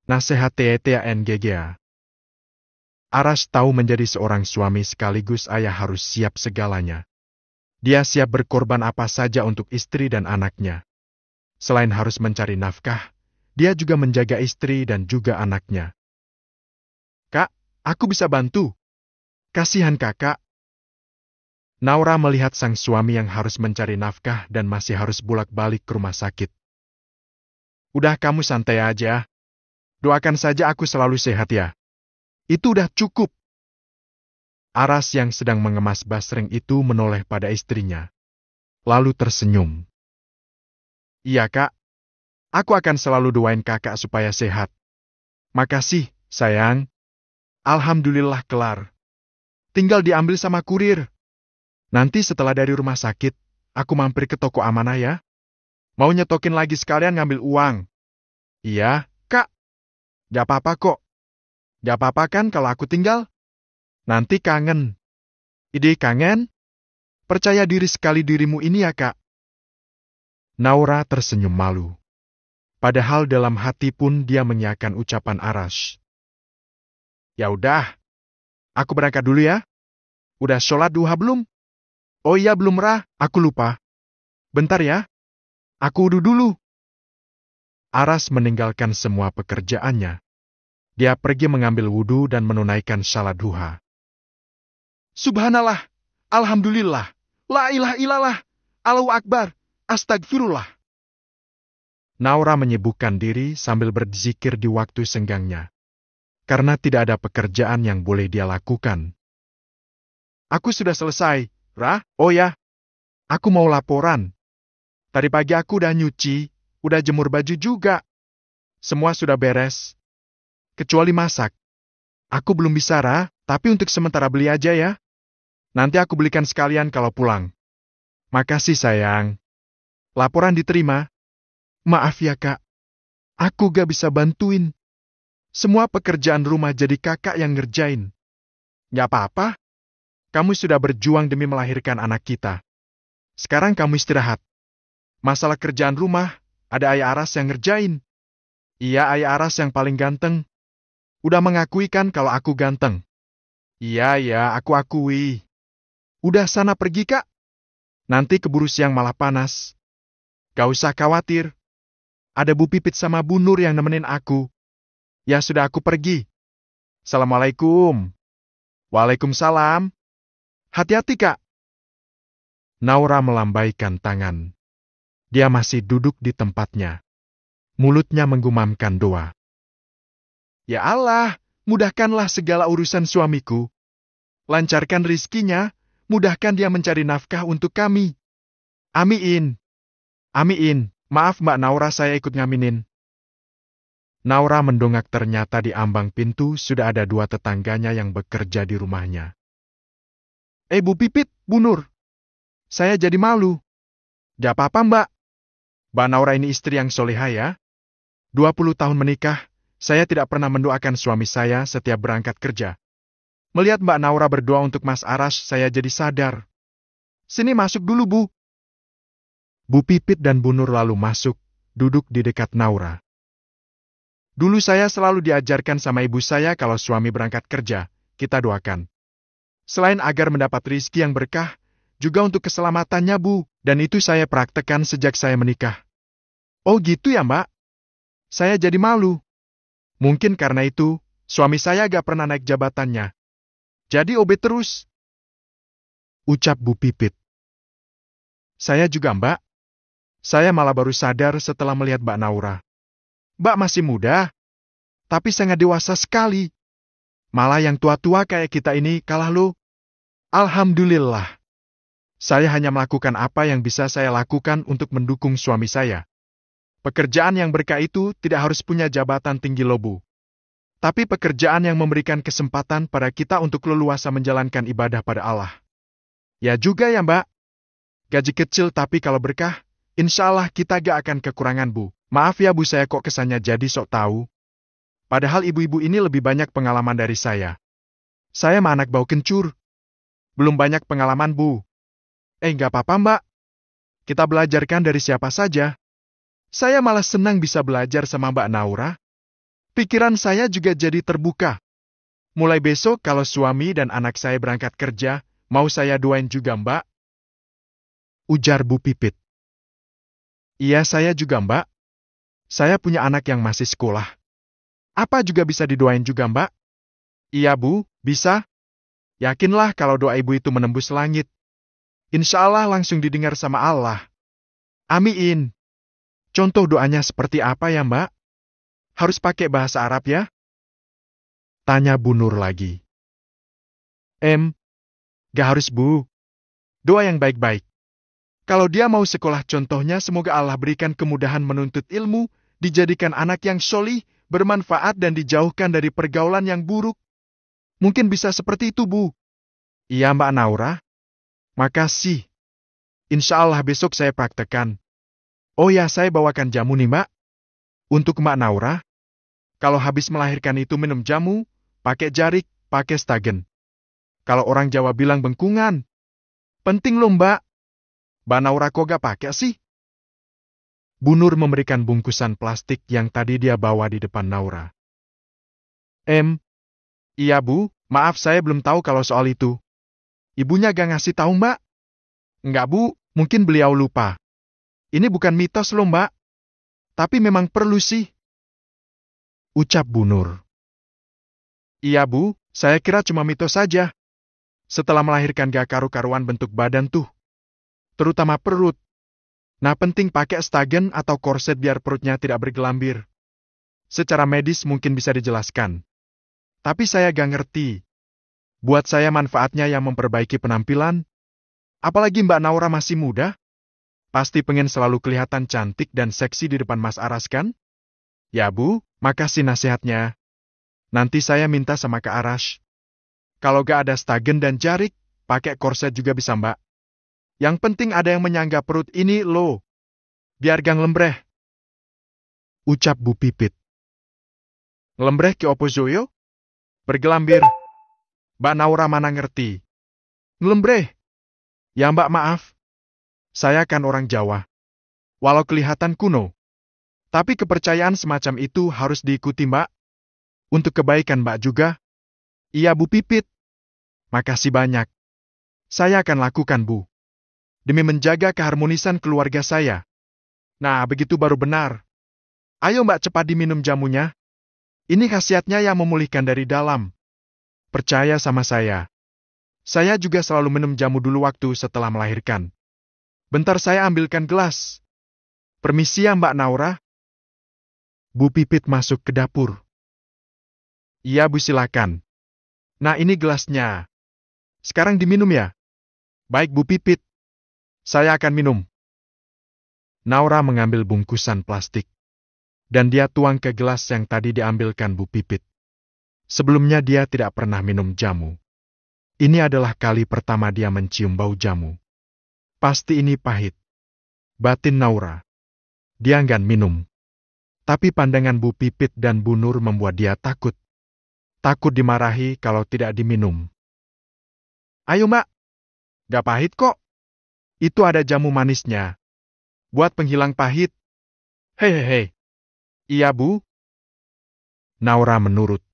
Nasihat TETANGGA. Aras tahu menjadi seorang suami sekaligus ayah harus siap segalanya. Dia siap berkorban apa saja untuk istri dan anaknya. Selain harus mencari nafkah, dia juga menjaga istri dan juga anaknya. Kak, aku bisa bantu. Kasihan kakak. Naura melihat sang suami yang harus mencari nafkah dan masih harus bolak-balik ke rumah sakit. Udah kamu santai aja. Doakan saja aku selalu sehat ya. Itu udah cukup. Aras yang sedang mengemas basreng itu menoleh pada istrinya. Lalu tersenyum. Iya kak. Aku akan selalu doain kakak supaya sehat. Makasih, sayang. Alhamdulillah kelar. Tinggal diambil sama kurir. Nanti setelah dari rumah sakit, aku mampir ke toko amanah ya. Mau nyetokin lagi sekalian ngambil uang. Iya, kak. Gak apa-apa kok. Gak apa-apa kan kalau aku tinggal? Nanti kangen. Ide kangen? Percaya diri sekali dirimu ini ya kak. Naura tersenyum malu. Padahal dalam hati pun dia mengiyakan ucapan Aras. Ya udah. Aku berangkat dulu ya. Udah sholat duha belum? Oh iya belum Rah, aku lupa. Bentar ya. Aku udu dulu. Aras meninggalkan semua pekerjaannya. Dia pergi mengambil wudu dan menunaikan salat duha. Subhanallah, Alhamdulillah, La ilaha illallah, Allahu Akbar, Astagfirullah. Naura menyibukkan diri sambil berzikir di waktu senggangnya. Karena tidak ada pekerjaan yang boleh dia lakukan. Aku sudah selesai, Rah. Oh ya, aku mau laporan. Tadi pagi aku udah nyuci, udah jemur baju juga. Semua sudah beres. Kecuali masak. Aku belum bisa, Rah, tapi untuk sementara beli aja ya. Nanti aku belikan sekalian kalau pulang. Makasih, sayang. Laporan diterima. Maaf ya, Kak. Aku gak bisa bantuin. Semua pekerjaan rumah jadi kakak yang ngerjain. Gak apa-apa. Kamu sudah berjuang demi melahirkan anak kita. Sekarang kamu istirahat. Masalah kerjaan rumah, ada Ayah Aras yang ngerjain. Iya, Ayah Aras yang paling ganteng. Udah mengakui kan kalau aku ganteng? Iya, aku akui. Udah sana pergi, Kak. Nanti keburu siang malah panas. Gak usah khawatir. Ada Bu Pipit sama Bu Nur yang nemenin aku. Ya sudah aku pergi. Assalamualaikum. Waalaikumsalam. Hati-hati, Kak. Naura melambaikan tangan. Dia masih duduk di tempatnya. Mulutnya menggumamkan doa. Ya Allah, mudahkanlah segala urusan suamiku. Lancarkan rizkinya, mudahkan dia mencari nafkah untuk kami. Amin. Amin. Maaf Mbak Naura, saya ikut ngaminin. Naura mendongak, ternyata di ambang pintu sudah ada dua tetangganya yang bekerja di rumahnya. Bu Pipit, Bu Nur. Saya jadi malu. Gak apa-apa Mbak. Mbak Naura ini istri yang soleha ya. 20 tahun menikah, saya tidak pernah mendoakan suami saya setiap berangkat kerja. Melihat Mbak Naura berdoa untuk Mas Aras, saya jadi sadar. Sini masuk dulu, Bu. Bu Pipit dan Bu Nur lalu masuk, duduk di dekat Naura. Dulu saya selalu diajarkan sama ibu saya kalau suami berangkat kerja, kita doakan. Selain agar mendapat rizki yang berkah, juga untuk keselamatannya, Bu. Dan itu saya praktekkan sejak saya menikah. Oh gitu ya, Mbak? Saya jadi malu. Mungkin karena itu, suami saya gak pernah naik jabatannya. Jadi OB terus. Ucap Bu Pipit. Saya juga, Mbak. Saya malah baru sadar setelah melihat Mbak Naura. Mbak masih muda, tapi sangat dewasa sekali. Malah yang tua-tua kayak kita ini kalah loh. Alhamdulillah. Saya hanya melakukan apa yang bisa saya lakukan untuk mendukung suami saya. Pekerjaan yang berkah itu tidak harus punya jabatan tinggi loh, Bu. Tapi pekerjaan yang memberikan kesempatan pada kita untuk leluasa menjalankan ibadah pada Allah. Ya juga ya, Mbak. Gaji kecil tapi kalau berkah, insya Allah kita gak akan kekurangan, Bu. Maaf ya, Bu, saya kok kesannya jadi sok tahu. Padahal ibu-ibu ini lebih banyak pengalaman dari saya. Saya mah anak bau kencur. Belum banyak pengalaman, Bu. Gak apa-apa, Mbak. Kita belajarkan dari siapa saja. Saya malah senang bisa belajar sama Mbak Naura. Pikiran saya juga jadi terbuka. Mulai besok kalau suami dan anak saya berangkat kerja, mau saya doain juga Mbak? Ujar Bu Pipit. Iya saya juga Mbak. Saya punya anak yang masih sekolah. Apa juga bisa didoain juga Mbak? Iya Bu, bisa. Yakinlah kalau doa ibu itu menembus langit. Insya Allah langsung didengar sama Allah. Amin. Contoh doanya seperti apa ya Mbak? Harus pakai bahasa Arab ya? Tanya Bu Nur lagi. Gak harus Bu. Doa yang baik-baik. Kalau dia mau sekolah contohnya semoga Allah berikan kemudahan menuntut ilmu, dijadikan anak yang solih, bermanfaat dan dijauhkan dari pergaulan yang buruk. Mungkin bisa seperti itu Bu. Iya Mbak Naura. Makasih. Insya Allah besok saya praktekkan. Oh ya saya bawakan jamu nih Mbak. Untuk Mbak Naura. Kalau habis melahirkan itu minum jamu, pakai jarik, pakai stagen. Kalau orang Jawa bilang bengkungan. Penting loh Mbak. Mbak Naura kok gak pakai sih? Bu Nur memberikan bungkusan plastik yang tadi dia bawa di depan Naura. Iya Bu, maaf saya belum tahu kalau soal itu. Ibunya gak ngasih tahu Mbak? Enggak Bu, mungkin beliau lupa. Ini bukan mitos loh Mbak. Tapi memang perlu sih. Ucap Bu Nur. Iya Bu, saya kira cuma mitos saja. Setelah melahirkan gak karu-karuan bentuk badan tuh. Terutama perut. Nah penting pakai stagen atau korset biar perutnya tidak bergelambir. Secara medis mungkin bisa dijelaskan. Tapi saya gak ngerti. Buat saya manfaatnya yang memperbaiki penampilan. Apalagi Mbak Naura masih muda. Pasti pengen selalu kelihatan cantik dan seksi di depan Mas Aras kan? Ya Bu, makasih nasihatnya. Nanti saya minta sama Kak Aras. Kalau gak ada stagen dan jarik, pakai korset juga bisa Mbak. Yang penting ada yang menyangga perut ini loh. Biar gang lembreh. Ucap Bu Pipit. Lembreh ke opo Zoyo? Bergelambir. Mbak Naura mana ngerti. Ngelembreh. Ya Mbak maaf. Saya kan orang Jawa. Walau kelihatan kuno. Tapi kepercayaan semacam itu harus diikuti Mbak. Untuk kebaikan Mbak juga. Iya Bu Pipit. Makasih banyak. Saya akan lakukan Bu. Demi menjaga keharmonisan keluarga saya. Nah, begitu baru benar. Ayo Mbak cepat diminum jamunya. Ini khasiatnya yang memulihkan dari dalam. Percaya sama saya. Saya juga selalu minum jamu dulu waktu setelah melahirkan. Bentar saya ambilkan gelas. Permisi ya Mbak Naura. Bu Pipit masuk ke dapur. Iya Bu silakan. Nah ini gelasnya. Sekarang diminum ya? Baik Bu Pipit. Saya akan minum. Naura mengambil bungkusan plastik. Dan dia tuang ke gelas yang tadi diambilkan Bu Pipit. Sebelumnya dia tidak pernah minum jamu. Ini adalah kali pertama dia mencium bau jamu. Pasti ini pahit. Batin Naura. Dia enggan minum. Tapi pandangan Bu Pipit dan Bu Nur membuat dia takut. Takut dimarahi kalau tidak diminum. Ayo Mbak. Gak pahit kok. Itu ada jamu manisnya. Buat penghilang pahit. Hehehe. Iya Bu. Naura menurut.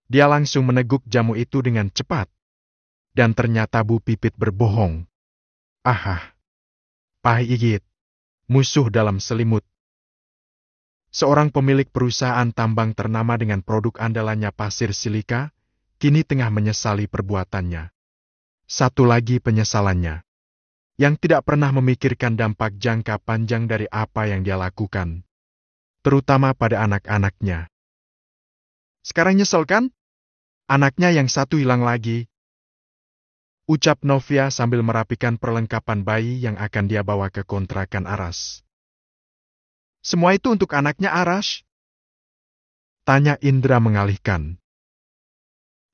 Dia langsung meneguk jamu itu dengan cepat. Dan ternyata Bu Pipit berbohong. Ahah. Pahit. Musuh dalam selimut. Seorang pemilik perusahaan tambang ternama dengan produk andalannya pasir silika, kini tengah menyesali perbuatannya. Satu lagi penyesalannya. Yang tidak pernah memikirkan dampak jangka panjang dari apa yang dia lakukan. Terutama pada anak-anaknya. Sekarang nyesel kan? Anaknya yang satu hilang lagi. Ucap Novia sambil merapikan perlengkapan bayi yang akan dia bawa ke kontrakan Aras. Semua itu untuk anaknya Aras? Tanya Indra mengalihkan.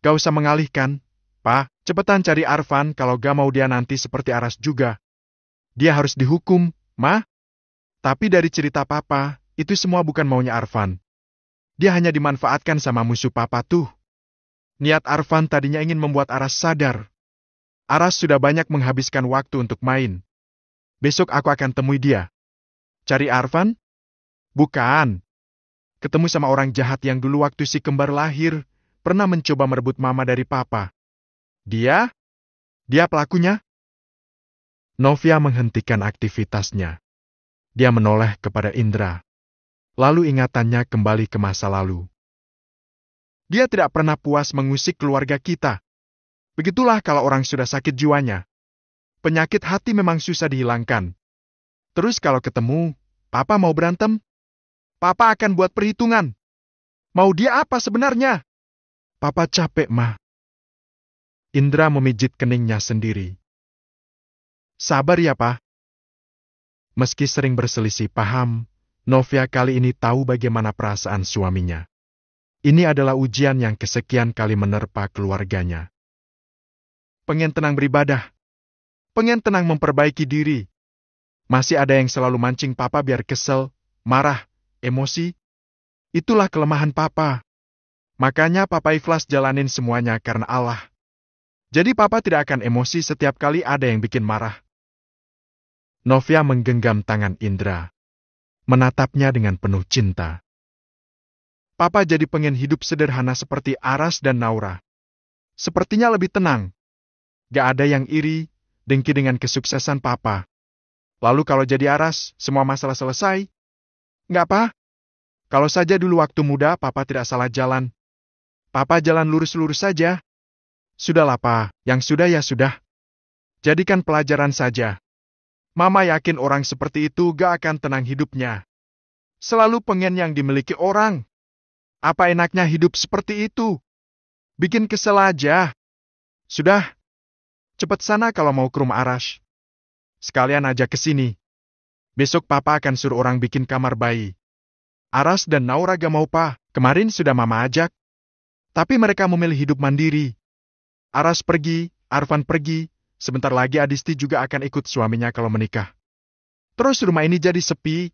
Gak usah mengalihkan, Pak. Cepetan cari Arfan kalau gak mau dia nanti seperti Aras juga. Dia harus dihukum, Ma. Tapi dari cerita Papa, itu semua bukan maunya Arfan. Dia hanya dimanfaatkan sama musuh Papa tuh. Niat Arfan tadinya ingin membuat Aras sadar. Aras sudah banyak menghabiskan waktu untuk main. Besok aku akan temui dia. Cari Arfan? Bukan. Ketemu sama orang jahat yang dulu waktu si kembar lahir, pernah mencoba merebut mama dari papa. Dia? Dia pelakunya? Novia menghentikan aktivitasnya. Dia menoleh kepada Indra. Lalu ingatannya kembali ke masa lalu. Dia tidak pernah puas mengusik keluarga kita. Begitulah kalau orang sudah sakit jiwanya. Penyakit hati memang susah dihilangkan. Terus kalau ketemu, papa mau berantem? Papa akan buat perhitungan. Mau dia apa sebenarnya? Papa capek, mah. Indra memijit keningnya sendiri. Sabar ya, Pak. Meski sering berselisih paham, Novia kali ini tahu bagaimana perasaan suaminya. Ini adalah ujian yang kesekian kali menerpa keluarganya. Pengen tenang beribadah. Pengen tenang memperbaiki diri. Masih ada yang selalu mancing papa biar kesel, marah, emosi. Itulah kelemahan papa. Makanya papa ikhlas jalanin semuanya karena Allah. Jadi papa tidak akan emosi setiap kali ada yang bikin marah. Novia menggenggam tangan Indra. Menatapnya dengan penuh cinta. Papa jadi pengen hidup sederhana seperti Aras dan Naura. Sepertinya lebih tenang. Gak ada yang iri, dengki dengan kesuksesan papa. Lalu kalau jadi Aras, semua masalah selesai? Nggak, Pa. Kalau saja dulu waktu muda, papa tidak salah jalan. Papa jalan lurus-lurus saja. Sudahlah, Pa. Yang sudah ya sudah. Jadikan pelajaran saja. Mama yakin orang seperti itu gak akan tenang hidupnya. Selalu pengen yang dimiliki orang. Apa enaknya hidup seperti itu? Bikin kesel aja. Sudah. Cepat sana kalau mau ke rumah Aras. Sekalian ajak ke sini. Besok papa akan suruh orang bikin kamar bayi. Aras dan Naura gak mau, Pa. Kemarin sudah mama ajak. Tapi mereka memilih hidup mandiri. Aras pergi, Arfan pergi. Sebentar lagi Adisti juga akan ikut suaminya kalau menikah. Terus rumah ini jadi sepi.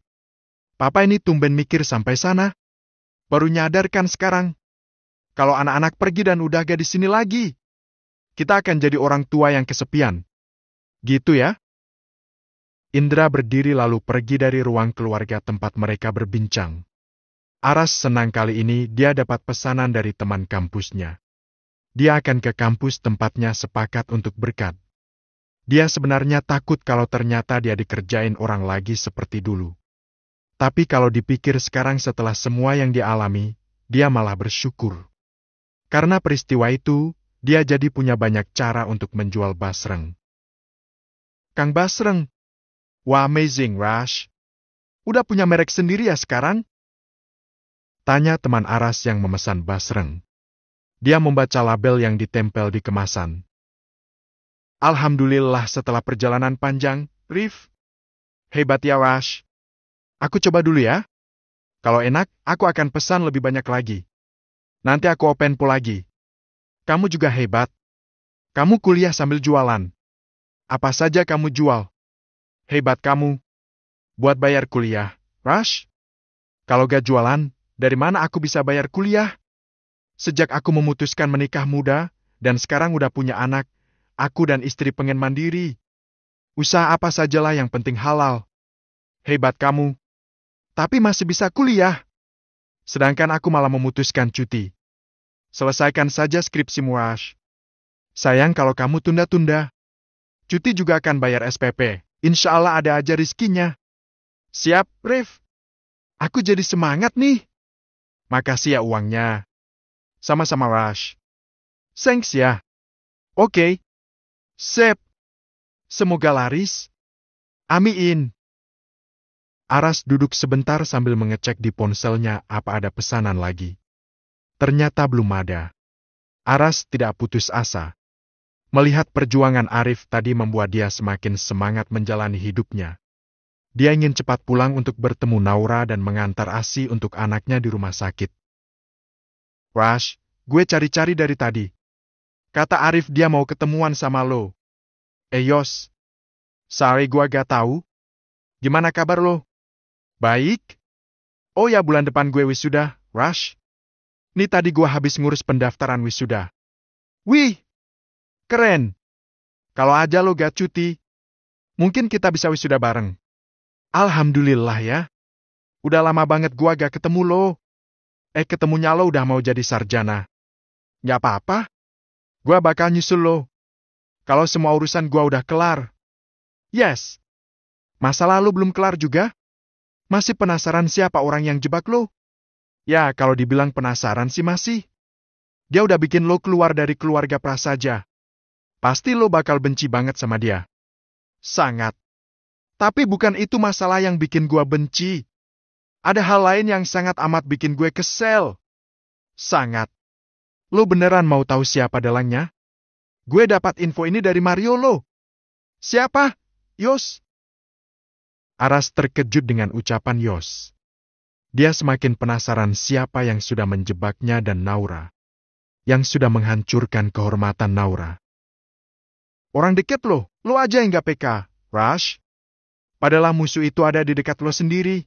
Papa ini tumben mikir sampai sana. Baru nyadarkan sekarang. Kalau anak-anak pergi dan udah gak di sini lagi. Kita akan jadi orang tua yang kesepian. Gitu ya? Indra berdiri lalu pergi dari ruang keluarga tempat mereka berbincang. Aras senang kali ini dia dapat pesanan dari teman kampusnya. Dia akan ke kampus tempatnya sepakat untuk berkat. Dia sebenarnya takut kalau ternyata dia dikerjain orang lagi seperti dulu. Tapi kalau dipikir sekarang setelah semua yang dia alami, dia malah bersyukur. Karena peristiwa itu, dia jadi punya banyak cara untuk menjual basreng. Kang Basreng. Wah, amazing, Rash. Udah punya merek sendiri ya sekarang? Tanya teman Aras yang memesan basreng. Dia membaca label yang ditempel di kemasan. Alhamdulillah setelah perjalanan panjang, Rif. Hebat ya, Rash. Aku coba dulu ya. Kalau enak, aku akan pesan lebih banyak lagi. Nanti aku open pool lagi. Kamu juga hebat. Kamu kuliah sambil jualan. Apa saja kamu jual. Hebat kamu. Buat bayar kuliah, Rash. Kalau gak jualan, dari mana aku bisa bayar kuliah? Sejak aku memutuskan menikah muda, dan sekarang udah punya anak, aku dan istri pengen mandiri. Usaha apa sajalah yang penting halal. Hebat kamu. Tapi masih bisa kuliah. Sedangkan aku malah memutuskan cuti. Selesaikan saja skripsimu, Rash. Sayang kalau kamu tunda-tunda. Cuti juga akan bayar SPP. Insya Allah ada aja rizkinya. Siap, Rif. Aku jadi semangat nih. Makasih ya uangnya. Sama-sama, Rash. Thanks ya. Oke. Sip. Semoga laris. Amin. Aras duduk sebentar sambil mengecek di ponselnya apa ada pesanan lagi. Ternyata belum ada. Aras tidak putus asa. Melihat perjuangan Arif tadi membuat dia semakin semangat menjalani hidupnya. Dia ingin cepat pulang untuk bertemu Naura dan mengantar ASI untuk anaknya di rumah sakit. Rash, gue cari-cari dari tadi. Kata Arif dia mau ketemuan sama lo. Yos. Sorry gue gak tahu. Gimana kabar lo? Baik. Oh ya bulan depan gue wisuda, Rash. Nih tadi gue habis ngurus pendaftaran wisuda. Wih. Keren. Kalau aja lo gak cuti, mungkin kita bisa wisuda bareng. Alhamdulillah ya. Udah lama banget gua gak ketemu lo. Ketemunya lo udah mau jadi sarjana. Nggak apa-apa. Gua bakal nyusul lo. Kalau semua urusan gua udah kelar. Yes. Masalah lo belum kelar juga? Masih penasaran siapa orang yang jebak lo? Ya, kalau dibilang penasaran sih masih. Dia udah bikin lo keluar dari keluarga prasaja. Pasti lo bakal benci banget sama dia. Sangat. Tapi bukan itu masalah yang bikin gua benci. Ada hal lain yang sangat amat bikin gue kesel. Sangat. Lo beneran mau tahu siapa dalangnya? Gue dapat info ini dari Mario lo. Siapa? Yos. Aras terkejut dengan ucapan Yos. Dia semakin penasaran siapa yang sudah menjebaknya dan Naura. Yang sudah menghancurkan kehormatan Naura. Orang deket lo aja yang gak peka, Rush. Padahal musuh itu ada di dekat lo sendiri.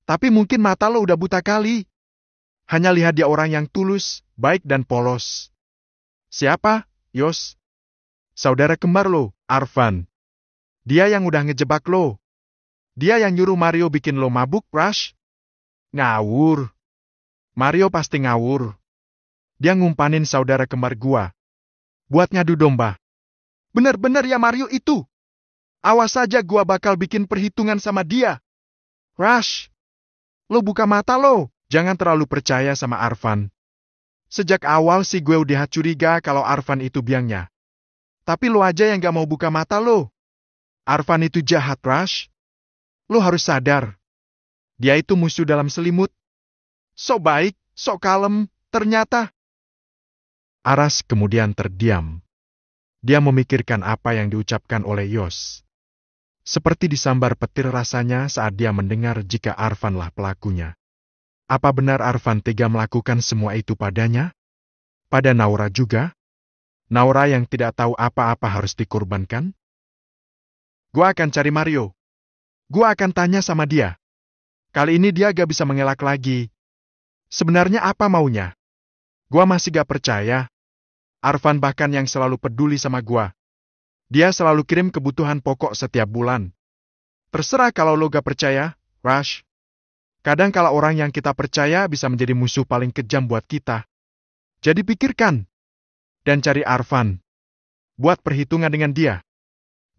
Tapi mungkin mata lo udah buta kali. Hanya lihat dia orang yang tulus, baik dan polos. Siapa? Yos. Saudara kembar lo, Arvan. Dia yang udah ngejebak lo. Dia yang nyuruh Mario bikin lo mabuk, Rush. Ngawur. Mario pasti ngawur. Dia ngumpanin saudara kembar gua. Buat ngadu domba. Bener-bener ya Mario itu. Awas saja gua bakal bikin perhitungan sama dia. Rush. Lo buka mata lo, jangan terlalu percaya sama Arvan. Sejak awal sih gue udah curiga kalau Arvan itu biangnya. Tapi lo aja yang gak mau buka mata lo. Arvan itu jahat, Rush. Lo harus sadar. Dia itu musuh dalam selimut. Sok baik, sok kalem, ternyata. Aras kemudian terdiam. Dia memikirkan apa yang diucapkan oleh Yos. Seperti disambar petir rasanya saat dia mendengar jika Arvanlah pelakunya. Apa benar Arvan tega melakukan semua itu padanya? Pada Naura juga? Naura yang tidak tahu apa-apa harus dikorbankan? Gua akan cari Mario. Gua akan tanya sama dia. Kali ini dia gak bisa mengelak lagi. Sebenarnya apa maunya? Gua masih gak percaya. Arvan bahkan yang selalu peduli sama gua. Dia selalu kirim kebutuhan pokok setiap bulan. Terserah kalau lo gak percaya, Rush. Kadang kalau orang yang kita percaya bisa menjadi musuh paling kejam buat kita. Jadi pikirkan. Dan cari Arvan. Buat perhitungan dengan dia.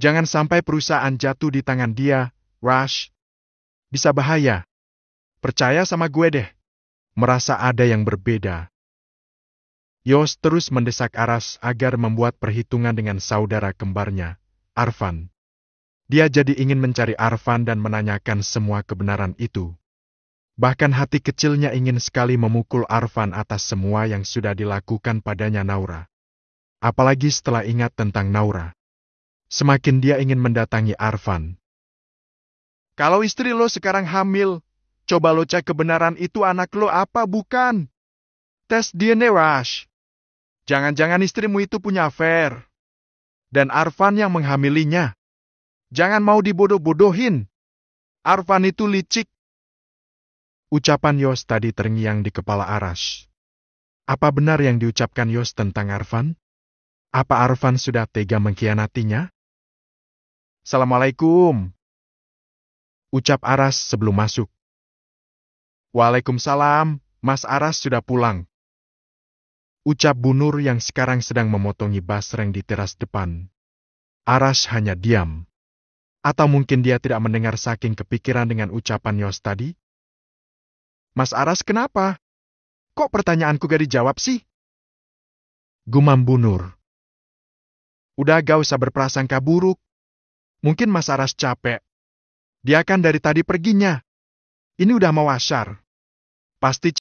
Jangan sampai perusahaan jatuh di tangan dia, Rush. Bisa bahaya. Percaya sama gue deh. Merasa ada yang berbeda. Yos terus mendesak Aras agar membuat perhitungan dengan saudara kembarnya, Arvan. Dia jadi ingin mencari Arvan dan menanyakan semua kebenaran itu. Bahkan hati kecilnya ingin sekali memukul Arvan atas semua yang sudah dilakukan padanya Naura. Apalagi setelah ingat tentang Naura. Semakin dia ingin mendatangi Arvan. Kalau istri lo sekarang hamil, coba lo cek kebenaran itu anak lo apa bukan? Tes DNA, Rush. Jangan-jangan istrimu itu punya affair. Dan Arvan yang menghamilinya. Jangan mau dibodoh-bodohin. Arvan itu licik. Ucapan Yos tadi terngiang di kepala Aras. Apa benar yang diucapkan Yos tentang Arvan? Apa Arvan sudah tega mengkhianatinya? Assalamualaikum. Ucap Aras sebelum masuk. Waalaikumsalam, Mas Aras sudah pulang. Ucap Bu Nur yang sekarang sedang memotongi basreng di teras depan. Aras hanya diam. Atau mungkin dia tidak mendengar saking kepikiran dengan ucapan Yos tadi? Mas Aras kenapa? Kok pertanyaanku gak dijawab sih? Gumam Bu Nur. Udah gak usah berprasangka buruk. Mungkin Mas Aras capek. Dia kan dari tadi perginya. Ini udah mau asyar. Pasti